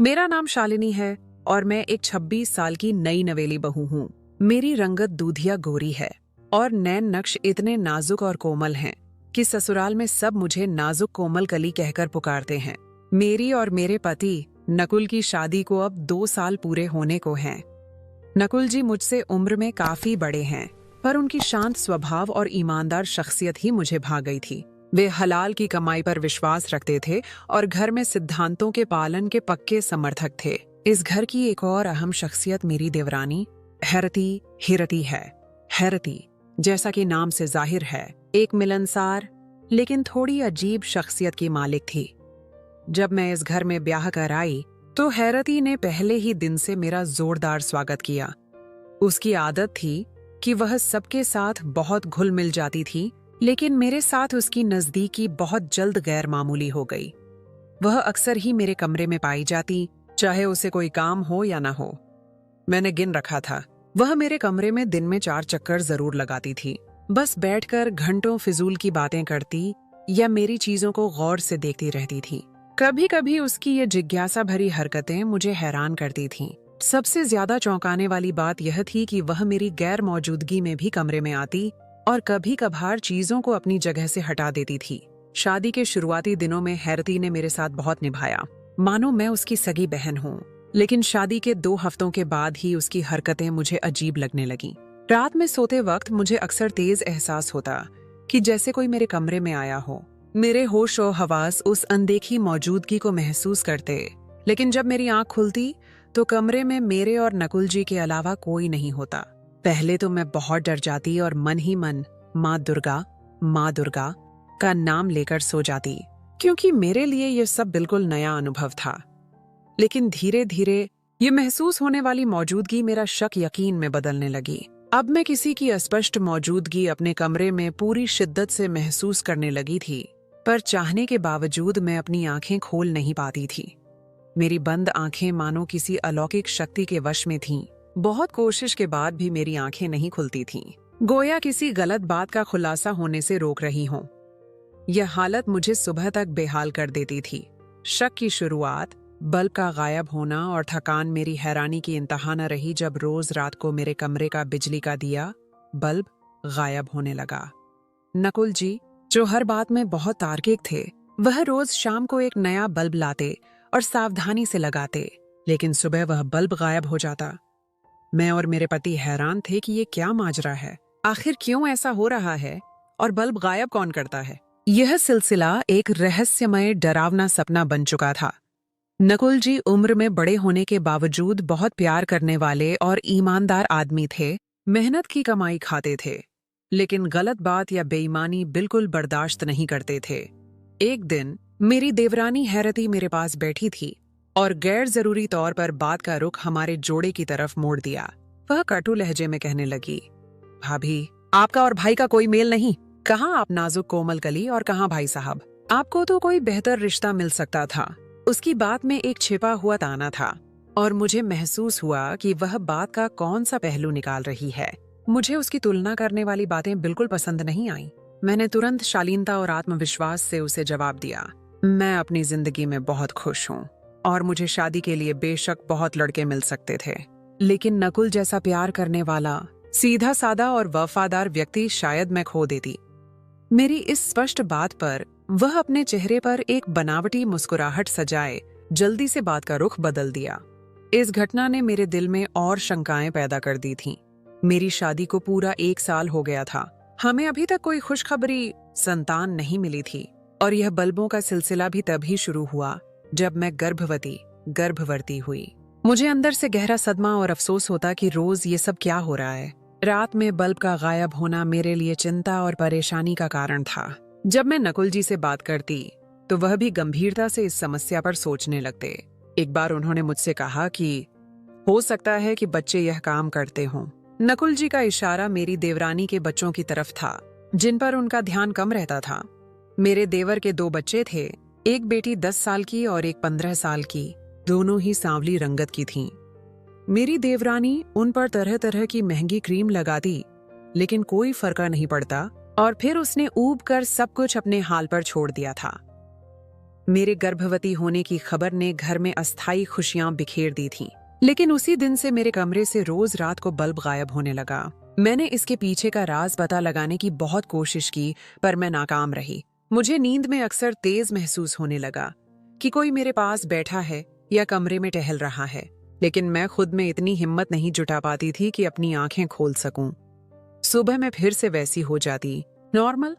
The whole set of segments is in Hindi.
मेरा नाम शालिनी है और मैं एक 26 साल की नई नवेली बहू हूँ। मेरी रंगत दूधिया गोरी है और नैन नक्श इतने नाजुक और कोमल हैं कि ससुराल में सब मुझे नाजुक कोमल कली कहकर पुकारते हैं। मेरी और मेरे पति नकुल की शादी को अब 2 साल पूरे होने को हैं। नकुल जी मुझसे उम्र में काफी बड़े हैं, पर उनकी शांत स्वभाव और ईमानदार शख्सियत ही मुझे भा गई थी। वे हलाल की कमाई पर विश्वास रखते थे और घर में सिद्धांतों के पालन के पक्के समर्थक थे। इस घर की एक और अहम शख्सियत मेरी देवरानी हैरती हिरती है। हैरती, जैसा कि नाम से जाहिर है, एक मिलनसार लेकिन थोड़ी अजीब शख्सियत की मालिक थी। जब मैं इस घर में ब्याह कर आई तो हैरती ने पहले ही दिन से मेरा जोरदार स्वागत किया। उसकी आदत थी कि वह सबके साथ बहुत घुल मिल जाती थी, लेकिन मेरे साथ उसकी नजदीकी बहुत जल्द गैर मामूली हो गई। वह अक्सर ही मेरे कमरे में पाई जाती, चाहे उसे कोई काम हो या ना हो। मैंने गिन रखा था, वह मेरे कमरे में दिन में 4 चक्कर जरूर लगाती थी। बस बैठकर घंटों फिजूल की बातें करती या मेरी चीजों को गौर से देखती रहती थी। कभी कभी उसकी ये जिज्ञासा भरी हरकतें मुझे हैरान करती थीं। सबसे ज्यादा चौंकाने वाली बात यह थी कि वह मेरी गैर मौजूदगी में भी कमरे में आती और कभी कभार चीजों को अपनी जगह से हटा देती थी। शादी के शुरुआती दिनों में हैरती ने मेरे साथ बहुत निभाया, मानो मैं उसकी सगी बहन हूँ। लेकिन शादी के 2 हफ्तों के बाद ही उसकी हरकतें मुझे अजीब लगने लगीं। रात में सोते वक्त मुझे अक्सर तेज एहसास होता कि जैसे कोई मेरे कमरे में आया हो। मेरे होश और हवास उस अनदेखी मौजूदगी को महसूस करते, लेकिन जब मेरी आंख खुलती तो कमरे में मेरे और नकुल जी के अलावा कोई नहीं होता। पहले तो मैं बहुत डर जाती और मन ही मन माँ दुर्गा का नाम लेकर सो जाती, क्योंकि मेरे लिए यह सब बिल्कुल नया अनुभव था। लेकिन धीरे धीरे ये महसूस होने वाली मौजूदगी मेरा शक यकीन में बदलने लगी। अब मैं किसी की अस्पष्ट मौजूदगी अपने कमरे में पूरी शिद्दत से महसूस करने लगी थी, पर चाहने के बावजूद मैं अपनी आंखें खोल नहीं पाती थी। मेरी बंद आंखें मानो किसी अलौकिक शक्ति के वश में थीं। बहुत कोशिश के बाद भी मेरी आंखें नहीं खुलती थीं, गोया किसी गलत बात का खुलासा होने से रोक रही हों। यह हालत मुझे सुबह तक बेहाल कर देती थी। शक की शुरुआत बल्ब का गायब होना और थकान मेरी हैरानी की इंतहा न रही जब रोज रात को मेरे कमरे का बिजली का दिया बल्ब गायब होने लगा। नकुल जी, जो हर बात में बहुत तार्किक थे, वह रोज शाम को एक नया बल्ब लाते और सावधानी से लगाते, लेकिन सुबह वह बल्ब गायब हो जाता। मैं और मेरे पति हैरान थे कि ये क्या माजरा है, आखिर क्यों ऐसा हो रहा है और बल्ब गायब कौन करता है। यह सिलसिला एक रहस्यमय डरावना सपना बन चुका था। नकुल जी उम्र में बड़े होने के बावजूद बहुत प्यार करने वाले और ईमानदार आदमी थे। मेहनत की कमाई खाते थे, लेकिन गलत बात या बेईमानी बिल्कुल बर्दाश्त नहीं करते थे। एक दिन मेरी देवरानी हैरती मेरे पास बैठी थी और गैर जरूरी तौर पर बात का रुख हमारे जोड़े की तरफ मोड़ दिया। वह कटु लहजे में कहने लगी, भाभी, आपका और भाई का कोई मेल नहीं। कहाँ आप नाजुक कोमल कली और कहाँ भाई साहब। आपको तो कोई बेहतर रिश्ता मिल सकता था। उसकी बात में एक छिपा हुआ ताना था और मुझे महसूस हुआ कि वह बात का कौन सा पहलू निकाल रही है। मुझे उसकी तुलना करने वाली बातें बिल्कुल पसंद नहीं आईं। मैंने तुरंत शालीनता और आत्मविश्वास से उसे जवाब दिया, मैं अपनी जिंदगी में बहुत खुश हूँ और मुझे शादी के लिए बेशक बहुत लड़के मिल सकते थे, लेकिन नकुल जैसा प्यार करने वाला, सीधा सादा और वफादार व्यक्ति शायद मैं खो देती। मेरी इस स्पष्ट बात पर वह अपने चेहरे पर एक बनावटी मुस्कुराहट सजाए जल्दी से बात का रुख बदल दिया। इस घटना ने मेरे दिल में और शंकाएं पैदा कर दी थीं। मेरी शादी को पूरा 1 साल हो गया था। हमें अभी तक कोई खुशखबरी संतान नहीं मिली थी और यह बल्बों का सिलसिला भी तभी शुरू हुआ जब मैं गर्भवती हुई। मुझे अंदर से गहरा सदमा और अफसोस होता कि रोज ये सब क्या हो रहा है। रात में बल्ब का गायब होना मेरे लिए चिंता और परेशानी का कारण था। जब मैं नकुल जी से बात करती तो वह भी गंभीरता से इस समस्या पर सोचने लगते। एक बार उन्होंने मुझसे कहा कि हो सकता है कि बच्चे यह काम करते हों। नकुल जी का इशारा मेरी देवरानी के बच्चों की तरफ था, जिन पर उनका ध्यान कम रहता था। मेरे देवर के 2 बच्चे थे, एक बेटी 10 साल की और एक 15 साल की। दोनों ही सांवली रंगत की थीं। मेरी देवरानी उन पर तरह तरह की महंगी क्रीम लगाती, लेकिन कोई फर्क नहीं पड़ता और फिर उसने ऊब कर सब कुछ अपने हाल पर छोड़ दिया था। मेरे गर्भवती होने की खबर ने घर में अस्थायी खुशियां बिखेर दी थीं। लेकिन उसी दिन से मेरे कमरे से रोज रात को बल्ब गायब होने लगा। मैंने इसके पीछे का राज पता लगाने की बहुत कोशिश की, पर मैं नाकाम रही। मुझे नींद में अक्सर तेज महसूस होने लगा कि कोई मेरे पास बैठा है या कमरे में टहल रहा है, लेकिन मैं खुद में इतनी हिम्मत नहीं जुटा पाती थी कि अपनी आंखें खोल सकूं। सुबह मैं फिर से वैसी हो जाती, नॉर्मल,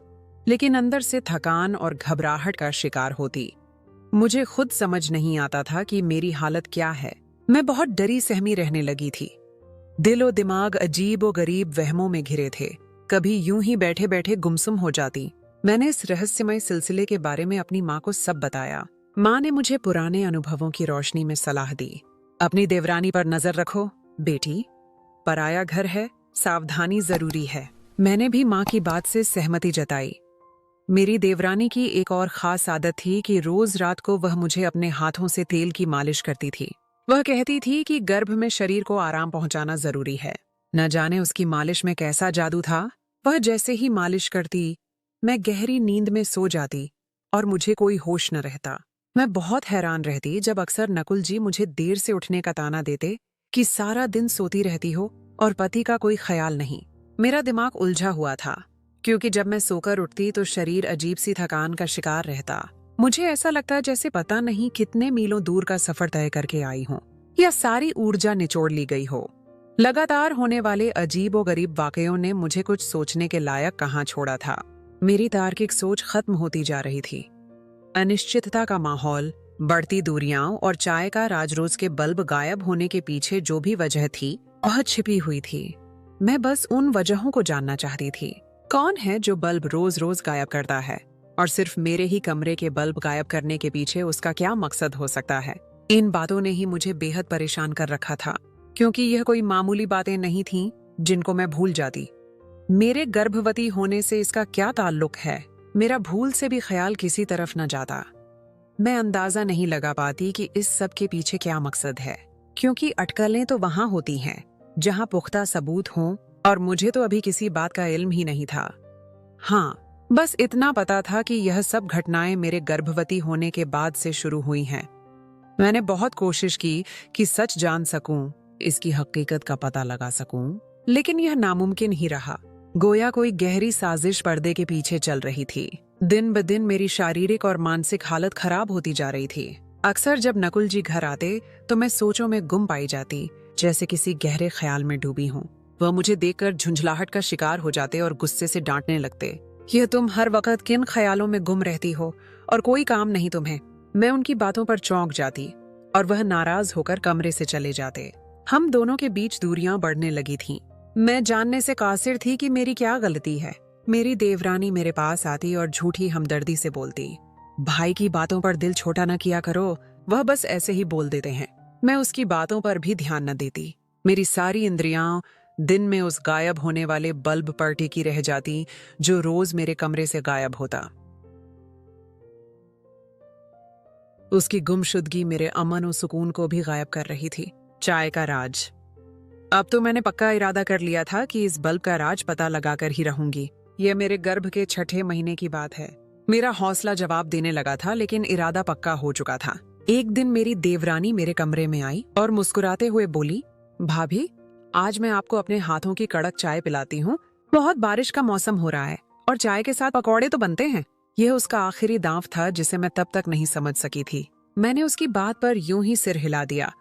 लेकिन अंदर से थकान और घबराहट का शिकार होती। मुझे खुद समझ नहीं आता था कि मेरी हालत क्या है। मैं बहुत डरी सहमी रहने लगी थी। दिल और दिमाग अजीब और गरीब वहमों में घिरे थे। कभी यूं ही बैठे बैठे गुमसुम हो जाती। मैंने इस रहस्यमय सिलसिले के बारे में अपनी माँ को सब बताया। माँ ने मुझे पुराने अनुभवों की रोशनी में सलाह दी। अपनी देवरानी पर नजर रखो बेटी, पराया घर है, सावधानी जरूरी है। मैंने भी माँ की बात से सहमति जताई। मेरी देवरानी की एक और खास आदत थी कि रोज रात को वह मुझे अपने हाथों से तेल की मालिश करती थी। वह कहती थी कि गर्भ में शरीर को आराम पहुंचाना जरूरी है। न जाने उसकी मालिश में कैसा जादू था। वह जैसे ही मालिश करती, मैं गहरी नींद में सो जाती और मुझे कोई होश न रहता। मैं बहुत हैरान रहती जब अक्सर नकुल जी मुझे देर से उठने का ताना देते कि सारा दिन सोती रहती हो और पति का कोई ख्याल नहीं। मेरा दिमाग उलझा हुआ था, क्योंकि जब मैं सोकर उठती तो शरीर अजीब सी थकान का शिकार रहता। मुझे ऐसा लगता जैसे पता नहीं कितने मीलों दूर का सफर तय करके आई हूँ या सारी ऊर्जा निचोड़ ली गई हो। लगातार होने वाले अजीब और गरीब वाकयों ने मुझे कुछ सोचने के लायक कहाँ छोड़ा था। मेरी तार्किक सोच खत्म होती जा रही थी। अनिश्चितता का माहौल, बढ़ती दूरियां और चाय का राजरोज के बल्ब गायब होने के पीछे जो भी वजह थी वह छिपी हुई थी। मैं बस उन वजहों को जानना चाहती थी। कौन है जो बल्ब रोज रोज गायब करता है, और सिर्फ मेरे ही कमरे के बल्ब गायब करने के पीछे उसका क्या मकसद हो सकता है। इन बातों ने ही मुझे बेहद परेशान कर रखा था, क्योंकि यह कोई मामूली बातें नहीं थीं जिनको मैं भूल जाती। मेरे गर्भवती होने से इसका क्या ताल्लुक है, मेरा भूल से भी ख्याल किसी तरफ न जाता। मैं अंदाजा नहीं लगा पाती कि इस सब के पीछे क्या मकसद है, क्योंकि अटकलें तो वहां होती हैं जहां पुख्ता सबूत हों, और मुझे तो अभी किसी बात का इल्म ही नहीं था। हाँ, बस इतना पता था कि यह सब घटनाएं मेरे गर्भवती होने के बाद से शुरू हुई हैं। मैंने बहुत कोशिश की कि सच जान सकूं, इसकी हकीकत का पता लगा सकूं, लेकिन यह नामुमकिन ही रहा। गोया कोई गहरी साजिश पर्दे के पीछे चल रही थी। दिन ब दिन मेरी शारीरिक और मानसिक हालत खराब होती जा रही थी। अक्सर जब नकुल जी घर आते तो मैं सोचों में गुम पाई जाती, जैसे किसी गहरे ख्याल में डूबी हूँ। वह मुझे देखकर झुंझलाहट का शिकार हो जाते और गुस्से से डांटने लगते। यह तुम हर वक्त किन ख्यालों में गुम रहती हो और कोई काम नहीं तुम्हें। मैं उनकी बातों पर चौंक जाती और वह नाराज होकर कमरे से चले जाते। हम दोनों के बीच दूरियां बढ़ने लगी थीं। मैं जानने से कासिर थी कि मेरी क्या गलती है। मेरी देवरानी मेरे पास आती और झूठी हमदर्दी से बोलती, भाई की बातों पर दिल छोटा न किया करो, वह बस ऐसे ही बोल देते हैं। मैं उसकी बातों पर भी ध्यान न देती। मेरी सारी इंद्रियां दिन में उस गायब होने वाले बल्ब पर टिकी रह जाती जो रोज मेरे कमरे से गायब होता। उसकी गुमशुदगी मेरे अमन और सुकून को भी गायब कर रही थी। चाय का राज। अब तो मैंने पक्का इरादा कर लिया था कि इस बल्ब का राज पता लगाकर ही रहूंगी। यह मेरे गर्भ के 6ठे महीने की बात है। मेरा हौसला जवाब देने लगा था, लेकिन इरादा पक्का हो चुका था। एक दिन मेरी देवरानी मेरे कमरे में आई और मुस्कुराते हुए बोली, भाभी, आज मैं आपको अपने हाथों की कड़क चाय पिलाती हूँ। बहुत बारिश का मौसम हो रहा है और चाय के साथ पकौड़े तो बनते हैं। यह उसका आखिरी दांव था जिसे मैं तब तक नहीं समझ सकी थी। मैंने उसकी बात पर यूं ही सिर हिला दिया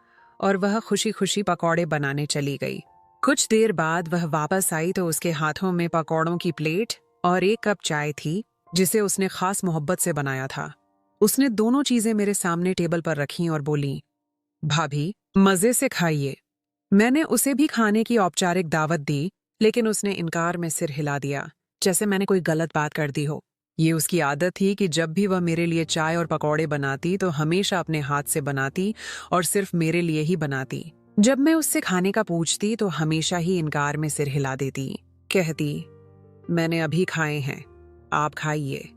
और वह खुशी खुशी पकौड़े बनाने चली गई। कुछ देर बाद वह वापस आई तो उसके हाथों में पकौड़ों की प्लेट और एक कप चाय थी, जिसे उसने खास मोहब्बत से बनाया था। उसने दोनों चीजें मेरे सामने टेबल पर रखीं और बोली, भाभी, मजे से खाइए। मैंने उसे भी खाने की औपचारिक दावत दी, लेकिन उसने इनकार में सिर हिला दिया, जैसे मैंने कोई गलत बात कर दी हो। ये उसकी आदत थी कि जब भी वह मेरे लिए चाय और पकौड़े बनाती तो हमेशा अपने हाथ से बनाती और सिर्फ मेरे लिए ही बनाती। जब मैं उससे खाने का पूछती तो हमेशा ही इनकार में सिर हिला देती, कहती, मैंने अभी खाए हैं, आप खाइए।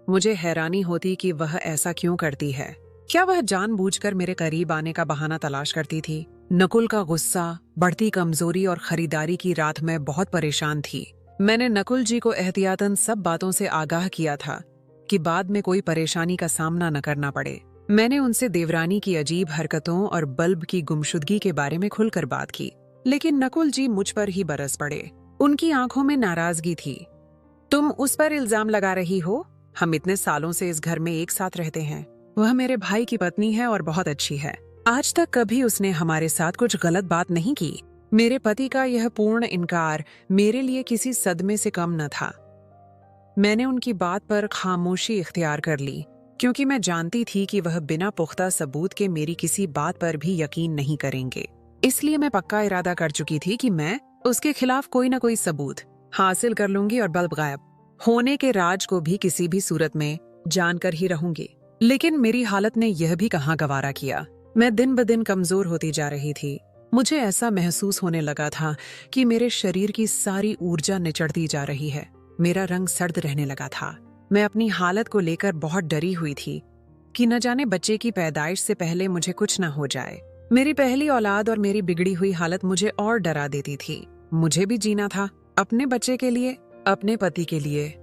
मुझे हैरानी होती कि वह ऐसा क्यों करती है। क्या वह जानबूझकर मेरे करीब आने का बहाना तलाश करती थी? नकुल का गुस्सा, बढ़ती कमजोरी और खरीदारी की रात में बहुत परेशान थी। मैंने नकुल जी को एहतियातन सब बातों से आगाह किया था, कि बाद में कोई परेशानी का सामना न करना पड़े। मैंने उनसे देवरानी की अजीब हरकतों और बल्ब की गुमशुदगी के बारे में खुलकर बात की, लेकिन नकुल जी मुझ पर ही बरस पड़े। उनकी आंखों में नाराजगी थी। तुम उस पर इल्जाम लगा रही हो? हम इतने सालों से इस घर में एक साथ रहते हैं। वह मेरे भाई की पत्नी है और बहुत अच्छी है। आज तक कभी उसने हमारे साथ कुछ गलत बात नहीं की। मेरे पति का यह पूर्ण इनकार मेरे लिए किसी सदमे से कम न था। मैंने उनकी बात पर खामोशी इख्तियार कर ली, क्योंकि मैं जानती थी कि वह बिना पुख्ता सबूत के मेरी किसी बात पर भी यकीन नहीं करेंगे। इसलिए मैं पक्का इरादा कर चुकी थी कि मैं उसके खिलाफ कोई न कोई सबूत हासिल कर लूंगी और बल्ब गायब होने के राज को भी किसी भी सूरत में जानकर ही रहूंगी। लेकिन मेरी हालत ने यह भी कहाँ गवारा किया। मैं दिन ब दिन कमजोर होती जा रही थी। मुझे ऐसा महसूस होने लगा था कि मेरे शरीर की सारी ऊर्जा निचड़ती जा रही है। मेरा रंग सर्द रहने लगा था। मैं अपनी हालत को लेकर बहुत डरी हुई थी कि न जाने बच्चे की पैदाइश से पहले मुझे कुछ न हो जाए। मेरी पहली औलाद और मेरी बिगड़ी हुई हालत मुझे और डरा देती थी। मुझे भी जीना था, अपने बच्चे के लिए, अपने पति के लिए।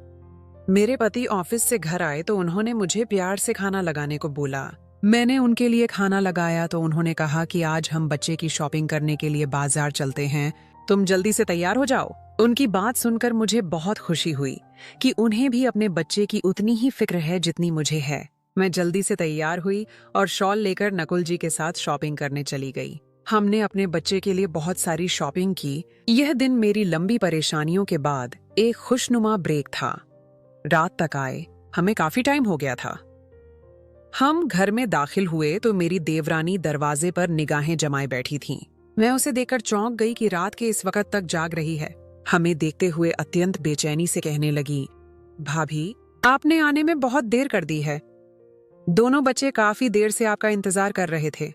मेरे पति ऑफिस से घर आए तो उन्होंने मुझे प्यार से खाना लगाने को बोला। मैंने उनके लिए खाना लगाया तो उन्होंने कहा कि आज हम बच्चे की शॉपिंग करने के लिए बाजार चलते हैं, तुम जल्दी से तैयार हो जाओ। उनकी बात सुनकर मुझे बहुत खुशी हुई कि उन्हें भी अपने बच्चे की उतनी ही फिक्र है जितनी मुझे है। मैं जल्दी से तैयार हुई और शॉल लेकर नकुल जी के साथ शॉपिंग करने चली गई। हमने अपने बच्चे के लिए बहुत सारी शॉपिंग की। यह दिन मेरी लंबी परेशानियों के बाद एक खुशनुमा ब्रेक था। रात तक आए, हमें काफी टाइम हो गया था। हम घर में दाखिल हुए तो मेरी देवरानी दरवाजे पर निगाहें जमाए बैठी थीं। मैं उसे देखकर चौंक गई कि रात के इस वक्त तक जाग रही है। हमें देखते हुए अत्यंत बेचैनी से कहने लगी, भाभी, आपने आने में बहुत देर कर दी है। दोनों बच्चे काफी देर से आपका इंतजार कर रहे थे।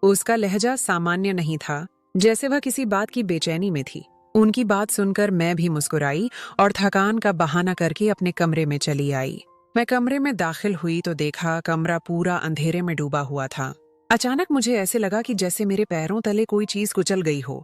उसका लहजा सामान्य नहीं था, जैसे वह किसी बात की बेचैनी में थी। उनकी बात सुनकर मैं भी मुस्कुराई और थकान का बहाना करके अपने कमरे में चली आई। मैं कमरे में दाखिल हुई तो देखा कमरा पूरा अंधेरे में डूबा हुआ था। अचानक मुझे ऐसे लगा कि जैसे मेरे पैरों तले कोई चीज कुचल गई हो।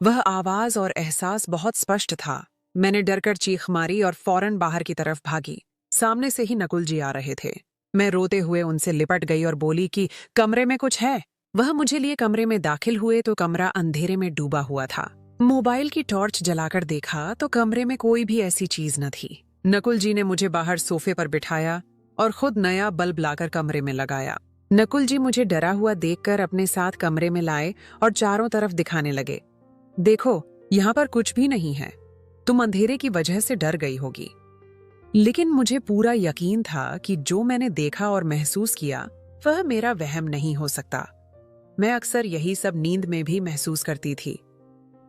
वह आवाज और एहसास बहुत स्पष्ट था। मैंने डरकर चीख मारी और फौरन बाहर की तरफ भागी। सामने से ही नकुल जी आ रहे थे। मैं रोते हुए उनसे लिपट गई और बोली कि कमरे में कुछ है। वह मुझे लिए कमरे में दाखिल हुए तो कमरा अंधेरे में डूबा हुआ था। मोबाइल की टॉर्च जलाकर देखा तो कमरे में कोई भी ऐसी चीज न थी। नकुल जी ने मुझे बाहर सोफे पर बिठाया और खुद नया बल्ब लाकर कमरे में लगाया। नकुल जी मुझे डरा हुआ देखकर अपने साथ कमरे में लाए और चारों तरफ दिखाने लगे, देखो, यहाँ पर कुछ भी नहीं है। तुम अंधेरे की वजह से डर गई होगी। लेकिन मुझे पूरा यकीन था कि जो मैंने देखा और महसूस किया वह मेरा वहम नहीं हो सकता। मैं अक्सर यही सब नींद में भी महसूस करती थी।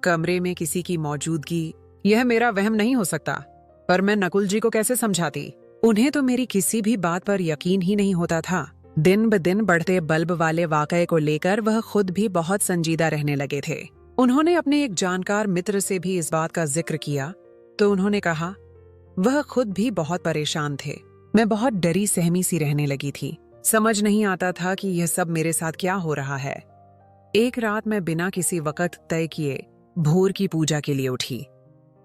कमरे में किसी की मौजूदगी, यह मेरा वहम नहीं हो सकता। पर मैं नकुल जी को कैसे समझाती? उन्हें तो मेरी किसी भी बात पर यकीन ही नहीं होता था। दिन ब दिन बढ़ते बल्ब वाले वाकये को लेकर वह खुद भी बहुत संजीदा रहने लगे थे। उन्होंने अपने एक जानकार मित्र से भी इस बात का जिक्र किया तो उन्होंने कहा वह खुद भी बहुत परेशान थे। मैं बहुत डरी सहमी सी रहने लगी थी। समझ नहीं आता था कि यह सब मेरे साथ क्या हो रहा है। एक रात मैं बिना किसी वक्त तय किए भोर की पूजा के लिए उठी।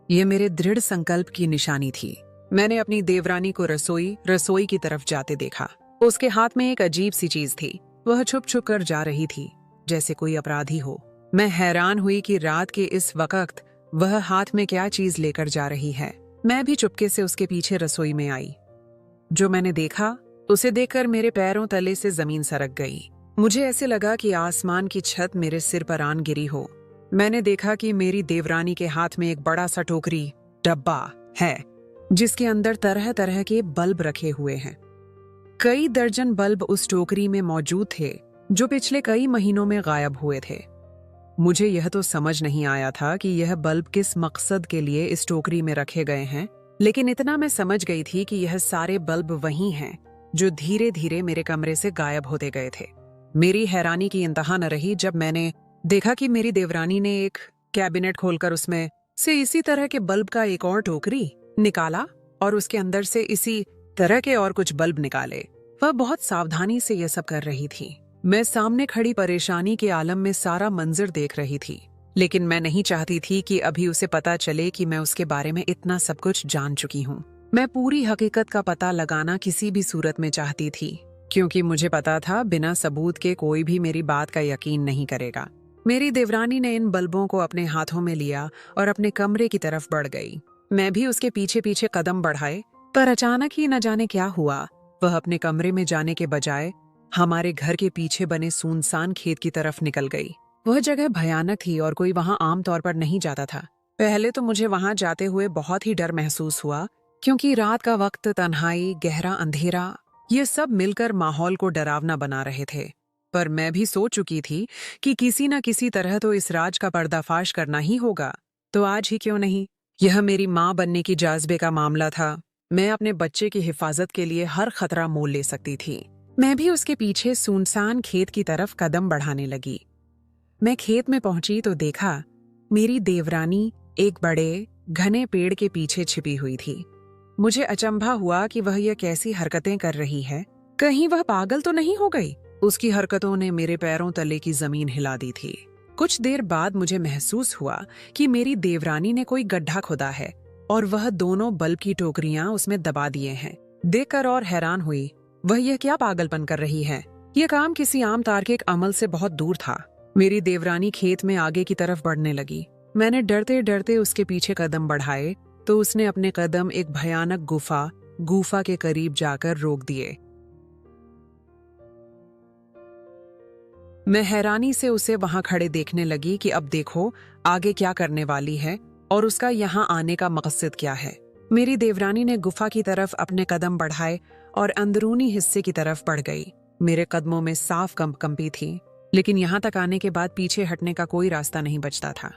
यह मेरे दृढ़ संकल्प की निशानी थी। मैंने अपनी देवरानी को रसोई की तरफ जाते देखा। उसके हाथ में एक अजीब सी चीज थी। वह छुप छुप कर जा रही थी, जैसे कोई अपराधी हो। मैं हैरान हुई कि रात के इस वक्त वह हाथ में क्या चीज लेकर जा रही है। मैं भी चुपके से उसके पीछे रसोई में आई। जो मैंने देखा उसे देखकर मेरे पैरों तले से जमीन सरक गई। मुझे ऐसे लगा कि आसमान की छत मेरे सिर पर आन गिरी हो। मैंने देखा कि मेरी देवरानी के हाथ में एक बड़ा सा टोकरी डब्बा है, जिसके अंदर तरह तरह के बल्ब रखे हुए हैं। कई दर्जन बल्ब उस टोकरी में मौजूद थे जो पिछले कई महीनों में गायब हुए थे। मुझे यह तो समझ नहीं आया था कि यह बल्ब किस मकसद के लिए इस टोकरी में रखे गए हैं, लेकिन इतना मैं समझ गई थी कि यह सारे बल्ब वही हैं जो धीरे धीरे मेरे कमरे से गायब होते गए थे। मेरी हैरानी की इंतहा न रही जब मैंने देखा कि मेरी देवरानी ने एक कैबिनेट खोलकर उसमें से इसी तरह के बल्ब का एक और टोकरी निकाला और उसके अंदर से इसी तरह के और कुछ बल्ब निकाले। वह बहुत सावधानी से यह सब कर रही थी। मैं सामने खड़ी परेशानी के आलम में सारा मंजर देख रही थी, लेकिन मैं नहीं चाहती थी कि अभी उसे पता चले कि मैं उसके बारे में इतना सब कुछ जान चुकी हूँ। मैं पूरी हकीकत का पता लगाना किसी भी सूरत में चाहती थी, क्योंकि मुझे पता था बिना सबूत के कोई भी मेरी बात का यकीन नहीं करेगा। मेरी देवरानी ने इन बल्बों को अपने हाथों में लिया और अपने कमरे की तरफ बढ़ गई। मैं भी उसके पीछे पीछे कदम बढ़ाए, पर अचानक ही न जाने क्या हुआ, वह अपने कमरे में जाने के बजाय हमारे घर के पीछे बने सुनसान खेत की तरफ निकल गई। वह जगह भयानक थी और कोई वहां आमतौर पर नहीं जाता था। पहले तो मुझे वहां जाते हुए बहुत ही डर महसूस हुआ, क्योंकि रात का वक्त, तन्हाई, गहरा अंधेरा, ये सब मिलकर माहौल को डरावना बना रहे थे। पर मैं भी सोच चुकी थी कि किसी न किसी तरह तो इस राज का पर्दाफाश करना ही होगा, तो आज ही क्यों नहीं। यह मेरी माँ बनने की जाज़्बे का मामला था। मैं अपने बच्चे की हिफाजत के लिए हर खतरा मोल ले सकती थी। मैं भी उसके पीछे सुनसान खेत की तरफ कदम बढ़ाने लगी। मैं खेत में पहुंची तो देखा मेरी देवरानी एक बड़े घने पेड़ के पीछे छिपी हुई थी। मुझे अचंभा हुआ कि वह यह कैसी हरकतें कर रही है। कहीं वह पागल तो नहीं हो गई। उसकी हरकतों ने मेरे पैरों तले की जमीन हिला दी थी। कुछ देर बाद मुझे महसूस हुआ कि मेरी देवरानी ने कोई गड्ढा खोदा है और वह दोनों बल्ब की टोकरियां उसमें दबा दिए हैं। देखकर और हैरान हुई, वह यह क्या पागलपन कर रही है। यह काम किसी आम तार्किक अमल से बहुत दूर था। मेरी देवरानी खेत में आगे की तरफ बढ़ने लगी। मैंने डरते डरते उसके पीछे कदम बढ़ाए तो उसने अपने कदम एक भयानक गुफा के करीब जाकर रोक दिए। मैं हैरानी से उसे वहां खड़े देखने लगी कि अब देखो आगे क्या करने वाली है और उसका यहां आने का मकसद क्या है। मेरी देवरानी ने गुफा की तरफ अपने कदम बढ़ाए और अंदरूनी हिस्से की तरफ बढ़ गई। मेरे कदमों में साफ कंपी थी, लेकिन यहां तक आने के बाद पीछे हटने का कोई रास्ता नहीं बचता था।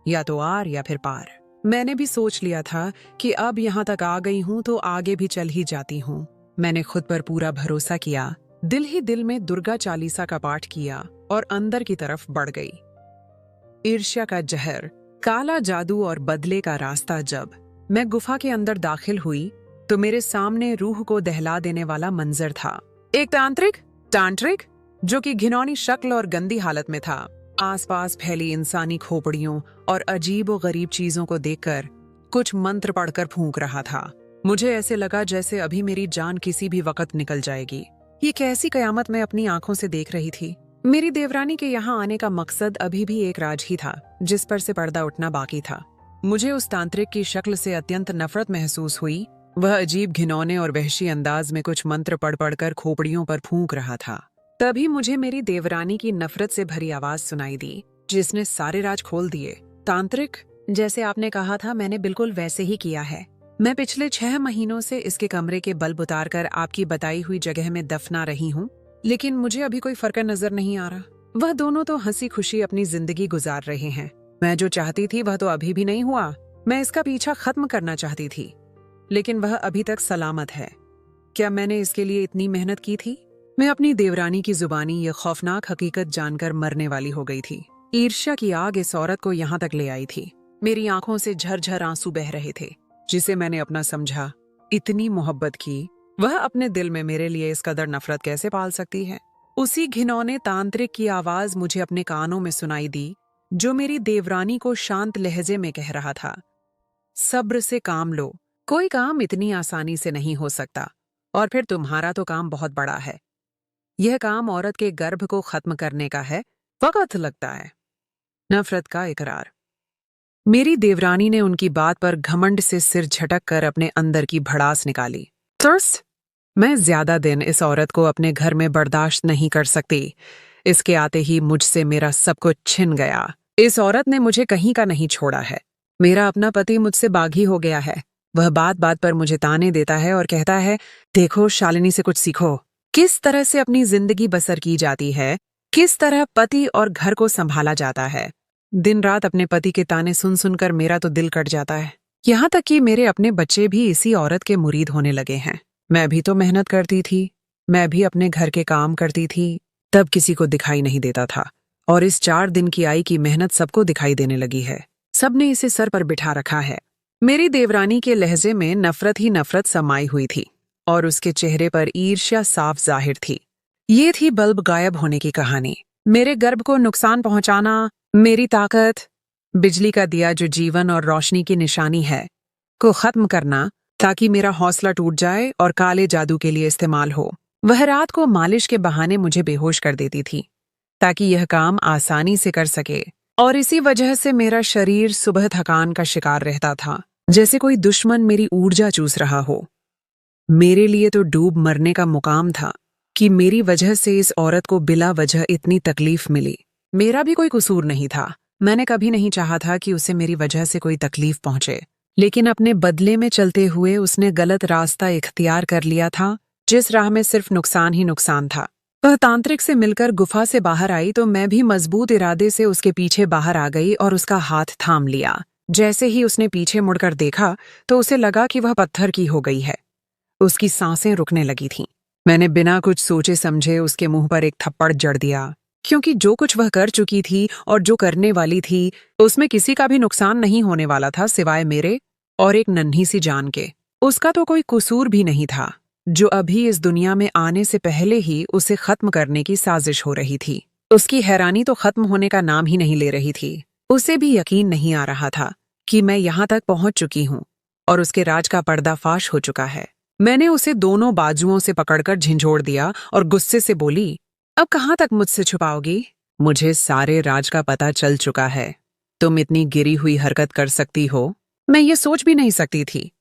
या तो आर या फिर पार। मैंने भी सोच लिया था कि अब यहां तक आ गई हूं तो आगे भी चल ही जाती हूं। मैंने खुद पर पूरा भरोसा किया, दिल ही दिल में दुर्गा चालीसा का पाठ किया और अंदर की तरफ बढ़ गई। ईर्ष्या का जहर, काला जादू और बदले का रास्ता। जब मैं गुफा के अंदर दाखिल हुई तो मेरे सामने रूह को दहला देने वाला मंजर था। एक तांत्रिक जो कि घिनौनी शक्ल और गंदी हालत में था। आसपास फैली इंसानी खोपड़ियों और अजीब व गरीब चीजों को देखकर कुछ मंत्र पढ़कर फूंक रहा था। मुझे ऐसे लगा जैसे अभी मेरी जान किसी भी वक्त निकल जाएगी। ये कैसी कयामत मैं अपनी आंखों से देख रही थी। मेरी देवरानी के यहाँ आने का मकसद अभी भी एक राज ही था, जिस पर से पर्दा उठना बाकी था। मुझे उस तांत्रिक की शक्ल से अत्यंत नफरत महसूस हुई। वह अजीब घिनौने और वहशी अंदाज में कुछ मंत्र पढ़ पढ़कर खोपड़ियों पर फूंक रहा था। तभी मुझे मेरी देवरानी की नफरत से भरी आवाज सुनाई दी, जिसने सारे राज खोल दिए। तांत्रिक, जैसे आपने कहा था मैंने बिल्कुल वैसे ही किया है। मैं पिछले 6 महीनों से इसके कमरे के बल्ब उतारकर आपकी बताई हुई जगह में दफना रही हूँ, लेकिन मुझे अभी कोई फर्क नजर नहीं आ रहा। वह दोनों तो हंसी खुशी अपनी जिंदगी गुजार रहे हैं। मैं जो चाहती थी वह तो अभी भी नहीं हुआ। मैं इसका पीछा खत्म करना चाहती थी, लेकिन वह अभी तक सलामत है। क्या मैंने इसके लिए इतनी मेहनत की थी? मैं अपनी देवरानी की जुबानी ये खौफनाक हकीकत जानकर मरने वाली हो गई थी। ईर्ष्या की आग इस औरत को यहाँ तक ले आई थी। मेरी आंखों से झरझर आंसू बह रहे थे, जिसे मैंने अपना समझा। इतनी मोहब्बत की, वह अपने दिल में मेरे लिए इस कदर नफरत कैसे पाल सकती है? उसी घिनौने तांत्रिक की आवाज मुझे अपने कानों में सुनाई दी, जो मेरी देवरानी को शांत लहजे में कह रहा था, सब्र से काम लो, कोई काम इतनी आसानी से नहीं हो सकता, और फिर तुम्हारा तो काम बहुत बड़ा है। यह काम औरत के गर्भ को खत्म करने का है, वक्त लगता है। नफरत का इकरार। मेरी देवरानी ने उनकी बात पर घमंड से सिर झटक कर अपने अंदर की भड़ास निकाली। थर्स्ट, मैं ज्यादा दिन इस औरत को अपने घर में बर्दाश्त नहीं कर सकती। इसके आते ही मुझसे मेरा सब कुछ छिन गया। इस औरत ने मुझे कहीं का नहीं छोड़ा है। मेरा अपना पति मुझसे बागी हो गया है। वह बात बात पर मुझे ताने देता है और कहता है, देखो शालिनी से कुछ सीखो, किस तरह से अपनी जिंदगी बसर की जाती है, किस तरह पति और घर को संभाला जाता है। दिन रात अपने पति के ताने सुन सुनकर मेरा तो दिल कट जाता है। यहाँ तक कि मेरे अपने बच्चे भी इसी औरत के मुरीद होने लगे हैं। मैं भी तो मेहनत करती थी, मैं भी अपने घर के काम करती थी, तब किसी को दिखाई नहीं देता था। और इस 4 दिन की आई की मेहनत सबको दिखाई देने लगी है। सबने इसे सर पर बिठा रखा है। मेरी देवरानी के लहजे में नफरत ही नफरत समाई हुई थी और उसके चेहरे पर ईर्ष्या साफ जाहिर थी। ये थी बल्ब गायब होने की कहानी। मेरे गर्भ को नुकसान पहुंचाना, मेरी ताकत, बिजली का दिया जो जीवन और रोशनी की निशानी है, को खत्म करना, ताकि मेरा हौसला टूट जाए और काले जादू के लिए इस्तेमाल हो। वह रात को मालिश के बहाने मुझे बेहोश कर देती थी ताकि यह काम आसानी से कर सके, और इसी वजह से मेरा शरीर सुबह थकान का शिकार रहता था, जैसे कोई दुश्मन मेरी ऊर्जा चूस रहा हो। मेरे लिए तो डूब मरने का मुकाम था कि मेरी वजह से इस औरत को बिला वजह इतनी तकलीफ मिली। मेरा भी कोई कसूर नहीं था। मैंने कभी नहीं चाहा था कि उसे मेरी वजह से कोई तकलीफ पहुंचे, लेकिन अपने बदले में चलते हुए उसने गलत रास्ता इख्तियार कर लिया था, जिस राह में सिर्फ नुकसान ही नुकसान था। वह तांत्रिक से मिलकर गुफा से बाहर आई तो मैं भी मजबूत इरादे से उसके पीछे बाहर आ गई और उसका हाथ थाम लिया। जैसे ही उसने पीछे मुड़कर देखा तो उसे लगा कि वह पत्थर की हो गई है। उसकी सांसें रुकने लगी थीं। मैंने बिना कुछ सोचे समझे उसके मुंह पर एक थप्पड़ जड़ दिया, क्योंकि जो कुछ वह कर चुकी थी और जो करने वाली थी उसमें किसी का भी नुकसान नहीं होने वाला था सिवाय मेरे और एक नन्ही सी जान के। उसका तो कोई कसूर भी नहीं था, जो अभी इस दुनिया में आने से पहले ही उसे खत्म करने की साजिश हो रही थी। उसकी हैरानी तो खत्म होने का नाम ही नहीं ले रही थी। उसे भी यकीन नहीं आ रहा था कि मैं यहां तक पहुंच चुकी हूं और उसके राज का पर्दाफाश हो चुका है। मैंने उसे दोनों बाजुओं से पकड़कर झिंझोड़ दिया और गुस्से से बोली, अब कहां तक मुझसे छुपाओगी? मुझे सारे राज का पता चल चुका है। तुम इतनी गिरी हुई हरकत कर सकती हो, मैं ये सोच भी नहीं सकती थी।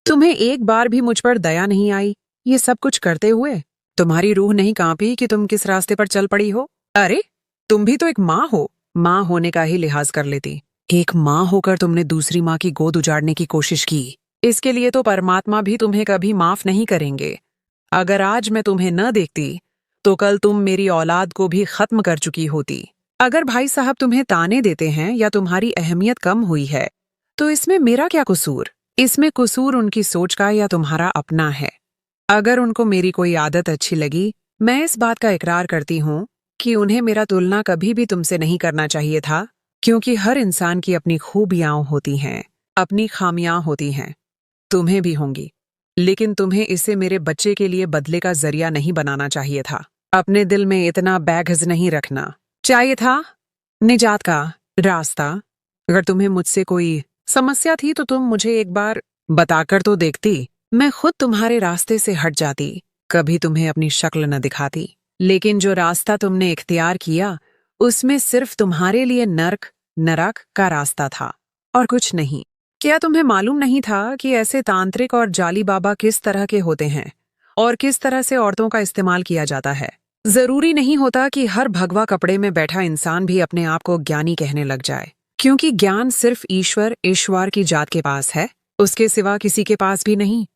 तुम्हें एक बार भी मुझ पर दया नहीं आई ये सब कुछ करते हुए? तुम्हारी रूह नहीं कांपी कि तुम किस रास्ते पर चल पड़ी हो? अरे, तुम भी तो एक माँ हो। माँ होने का ही लिहाज कर लेती। एक माँ होकर तुमने दूसरी माँ की गोद उजाड़ने की कोशिश की। इसके लिए तो परमात्मा भी तुम्हें कभी माफ नहीं करेंगे। अगर आज मैं तुम्हें न देखती तो कल तुम मेरी औलाद को भी खत्म कर चुकी होती। अगर भाई साहब तुम्हें ताने देते हैं या तुम्हारी अहमियत कम हुई है तो इसमें मेरा क्या कसूर? इसमें कसूर उनकी सोच का या तुम्हारा अपना है। अगर उनको मेरी कोई आदत अच्छी लगी, मैं इस बात का इकरार करती हूँ कि उन्हें मेरा तुलना कभी भी तुमसे नहीं करना चाहिए था, क्योंकि हर इंसान की अपनी खूबियां होती हैं, अपनी खामियां होती हैं। तुम्हें भी होंगी, लेकिन तुम्हें इसे मेरे बच्चे के लिए बदले का जरिया नहीं बनाना चाहिए था। अपने दिल में इतना बैगज नहीं रखना चाहिए था। निजात का रास्ता, अगर तुम्हें मुझसे कोई समस्या थी तो तुम मुझे एक बार बताकर तो देखती। मैं खुद तुम्हारे रास्ते से हट जाती, कभी तुम्हें अपनी शक्ल न दिखाती। लेकिन जो रास्ता तुमने इख्तियार किया उसमें सिर्फ तुम्हारे लिए नरक का रास्ता था और कुछ नहीं। क्या तुम्हें मालूम नहीं था कि ऐसे तांत्रिक और जाली बाबा किस तरह के होते हैं और किस तरह से औरतों का इस्तेमाल किया जाता है? जरूरी नहीं होता कि हर भगवा कपड़े में बैठा इंसान भी अपने आप को ज्ञानी कहने लग जाए, क्योंकि ज्ञान सिर्फ ईश्वर की जात के पास है, उसके सिवा किसी के पास भी नहीं।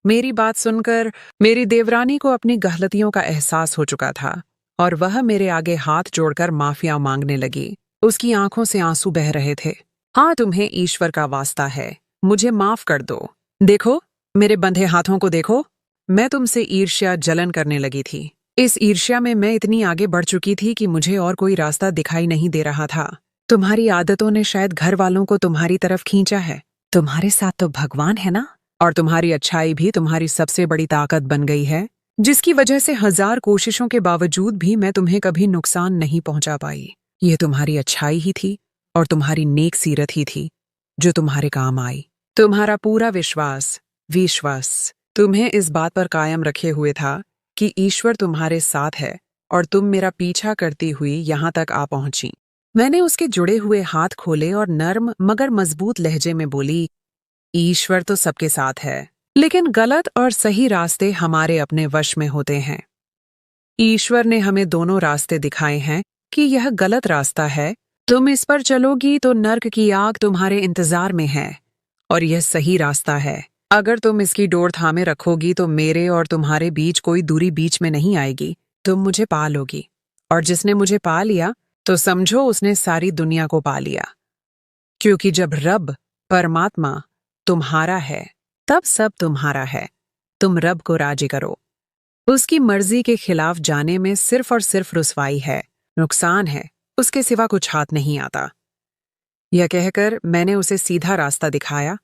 मेरी बात सुनकर मेरी देवरानी को अपनी गलतियों का एहसास हो चुका था और वह मेरे आगे हाथ जोड़कर माफिया मांगने लगी। उसकी आंखों से आंसू बह रहे थे। हाँ, तुम्हें ईश्वर का वास्ता है, मुझे माफ कर दो। देखो, मेरे बंधे हाथों को देखो। मैं तुमसे ईर्ष्या जलन करने लगी थी। इस ईर्ष्या में मैं इतनी आगे बढ़ चुकी थी कि मुझे और कोई रास्ता दिखाई नहीं दे रहा था। तुम्हारी आदतों ने शायद घर वालों को तुम्हारी तरफ खींचा है। तुम्हारे साथ तो भगवान है ना, और तुम्हारी अच्छाई भी तुम्हारी सबसे बड़ी ताकत बन गई है, जिसकी वजह से 1000 कोशिशों के बावजूद भी मैं तुम्हें कभी नुकसान नहीं पहुंचा पाई। ये तुम्हारी अच्छाई ही थी और तुम्हारी नेक सीरत ही थी जो तुम्हारे काम आई। तुम्हारा पूरा विश्वास तुम्हें इस बात पर कायम रखे हुए था कि ईश्वर तुम्हारे साथ है और तुम मेरा पीछा करती हुई यहाँ तक आ पहुंची। मैंने उसके जुड़े हुए हाथ खोले और नर्म मगर मजबूत लहजे में बोली, ईश्वर तो सबके साथ है, लेकिन गलत और सही रास्ते हमारे अपने वश में होते हैं। ईश्वर ने हमें दोनों रास्ते दिखाए हैं कि यह गलत रास्ता है, तुम इस पर चलोगी तो नर्क की आग तुम्हारे इंतजार में है, और यह सही रास्ता है। अगर तुम इसकी डोर थामे रखोगी तो मेरे और तुम्हारे बीच कोई दूरी बीच में नहीं आएगी। तुम मुझे पा लोगी, और जिसने मुझे पा लिया तो समझो उसने सारी दुनिया को पा लिया, क्योंकि जब रब परमात्मा तुम्हारा है तब सब तुम्हारा है। तुम रब को राजी करो। उसकी मर्जी के खिलाफ जाने में सिर्फ और सिर्फ रुसवाई है, नुकसान है, उसके सिवा कुछ हाथ नहीं आता। यह कहकर मैंने उसे सीधा रास्ता दिखाया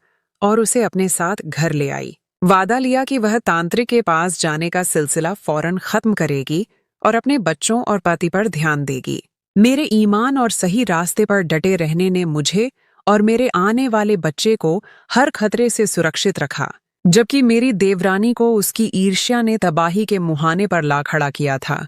और उसे अपने साथ घर ले आई। वादा लिया कि वह तांत्रिक के पास जाने का सिलसिला फौरन खत्म करेगी और अपने बच्चों और पति पर ध्यान देगी। मेरे ईमान और सही रास्ते पर डटे रहने ने मुझे और मेरे आने वाले बच्चे को हर खतरे से सुरक्षित रखा। जबकि मेरी देवरानी को उसकी ईर्ष्या ने तबाही के मुहाने पर ला खड़ा किया था।